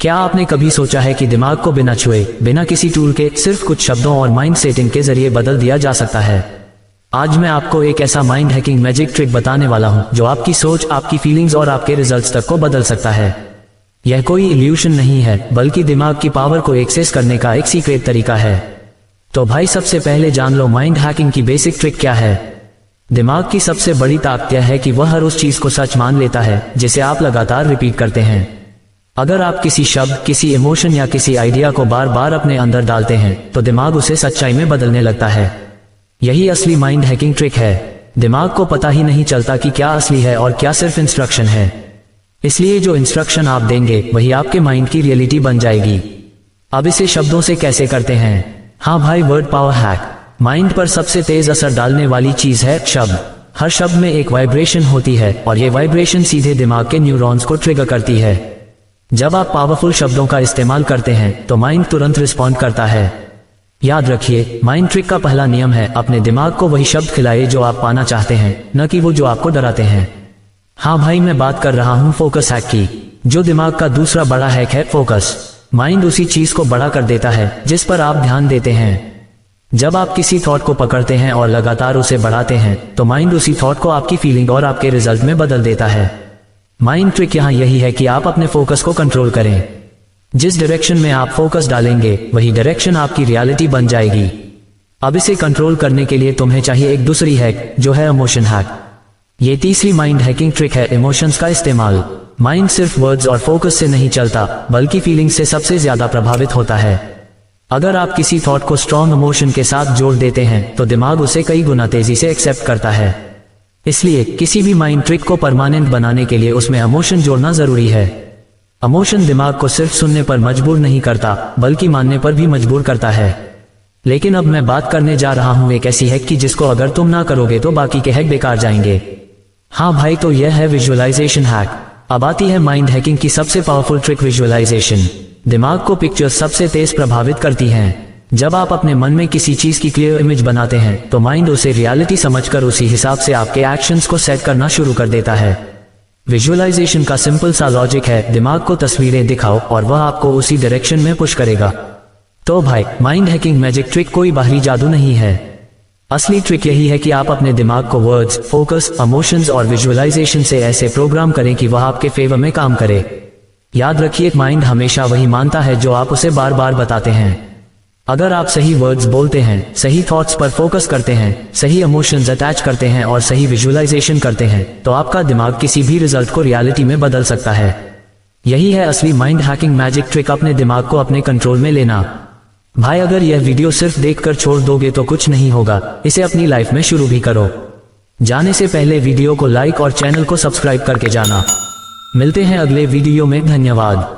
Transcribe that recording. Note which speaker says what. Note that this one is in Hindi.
Speaker 1: क्या आपने कभी सोचा है कि दिमाग को बिना छुए, बिना किसी टूल के, सिर्फ कुछ शब्दों और माइंड सेटिंग के जरिए बदल दिया जा सकता है? आज मैं आपको एक ऐसा माइंड हैकिंग मैजिक ट्रिक बताने वाला हूं जो आपकी सोच, आपकी फीलिंग्स और आपके रिजल्ट्स तक को बदल सकता है। यह कोई इल्यूशन नहीं है, बल्कि दिमाग की पावर को एक्सेस करने का एक सीक्रेट तरीका है। तो भाई सबसे पहले जान लो माइंड हैकिंग की बेसिक ट्रिक क्या है। दिमाग की सबसे बड़ी ताकत यह है कि वह हर उस चीज को सच मान लेता है जिसे आप लगातार रिपीट करते हैं। अगर आप किसी शब्द, किसी इमोशन या किसी आइडिया को बार बार अपने अंदर डालते हैं तो दिमाग उसे सच्चाई में बदलने लगता है। यही असली माइंड हैकिंग ट्रिक है। दिमाग को पता ही नहीं चलता कि क्या असली है और क्या सिर्फ इंस्ट्रक्शन है। इसलिए जो इंस्ट्रक्शन आप देंगे वही आपके माइंड की रियलिटी बन जाएगी। अब इसे शब्दों से कैसे करते हैं? हाँ भाई, वर्ड पावर हैक। माइंड पर सबसे तेज असर डालने वाली चीज है शब्द। हर शब्द में एक वाइब्रेशन होती है और ये वाइब्रेशन सीधे दिमाग के न्यूरॉन्स को ट्रिगर करती है। जब आप पावरफुल शब्दों का इस्तेमाल करते हैं तो माइंड तुरंत रिस्पॉन्ड करता है। याद रखिए, माइंड ट्रिक का पहला नियम है अपने दिमाग को वही शब्द खिलाए जो आप पाना चाहते हैं, न कि वो जो आपको डराते हैं। हाँ भाई, मैं बात कर रहा हूँ फोकस हैक की। जो दिमाग का दूसरा बड़ा हैक है फोकस। माइंड उसी चीज को बड़ा कर देता है जिस पर आप ध्यान देते हैं। जब आप किसी थॉट को पकड़ते हैं और लगातार उसे बढ़ाते हैं तो माइंड उसी थॉट को आपकी फीलिंग और आपके रिजल्ट में बदल देता है। माइंड ट्रिक यहाँ यही है कि आप अपने फोकस को कंट्रोल करें। जिस डायरेक्शन में आप फोकस डालेंगे वही डायरेक्शन आपकी रियलिटी बन जाएगी। अब इसे कंट्रोल करने के लिए तुम्हें चाहिए एक दूसरी हैक, जो है इमोशन हैक। ये तीसरी माइंड हैकिंग ट्रिक है इमोशंस का इस्तेमाल। माइंड सिर्फ वर्ड्स और फोकस से नहीं चलता, बल्कि फीलिंग से सबसे ज्यादा प्रभावित होता है। अगर आप किसी थॉट को स्ट्रॉन्ग इमोशन के साथ जोड़ देते हैं तो दिमाग उसे कई गुना तेजी से एक्सेप्ट करता है। इसलिए किसी भी माइंड ट्रिक को परमानेंट बनाने के लिए उसमें इमोशन जोड़ना जरूरी है। इमोशन दिमाग को सिर्फ सुनने पर मजबूर नहीं करता, बल्कि मानने पर भी मजबूर करता है। लेकिन अब मैं बात करने जा रहा हूं एक ऐसी हैक की जिसको अगर तुम ना करोगे तो बाकी के हैक बेकार जाएंगे। हाँ भाई, तो यह है विजुअलाइजेशन हैक। अब आती है माइंड हैकिंग की सबसे पावरफुल ट्रिक, विजुअलाइजेशन। दिमाग को पिक्चर्स सबसे तेज प्रभावित करती हैं। जब आप अपने मन में किसी चीज की क्लियर इमेज बनाते हैं तो माइंड उसे रियलिटी समझकर उसी हिसाब से आपके एक्शंस को सेट करना शुरू कर देता है। विजुअलाइजेशन का सिंपल सा लॉजिक है, दिमाग को तस्वीरें दिखाओ और वह आपको उसी डायरेक्शन में पुश करेगा। तो भाई, माइंड हैकिंग मैजिक ट्रिक कोई बाहरी जादू नहीं है। असली ट्रिक यही है कि आप अपने दिमाग को वर्ड्स, फोकस, इमोशंस और विजुअलाइजेशन से ऐसे प्रोग्राम करें कि वह आपके फेवर में काम करे। याद रखिए, माइंड हमेशा वही मानता है जो आप उसे बार बार बताते हैं। अगर आप सही वर्ड्स बोलते हैं, सही थॉट्स पर फोकस करते हैं, सही इमोशंस अटैच करते हैं और सही विजुअलाइजेशन करते हैं तो आपका दिमाग किसी भी रिजल्ट को रियलिटी में बदल सकता है। यही है असली माइंड हैकिंग मैजिक ट्रिक, अपने दिमाग को अपने कंट्रोल में लेना। भाई, अगर यह वीडियो सिर्फ देखकर छोड़ दोगे तो कुछ नहीं होगा, इसे अपनी लाइफ में शुरू भी करो। जाने से पहले वीडियो को लाइक और चैनल को सब्सक्राइब करके जाना। मिलते हैं अगले वीडियो में। धन्यवाद।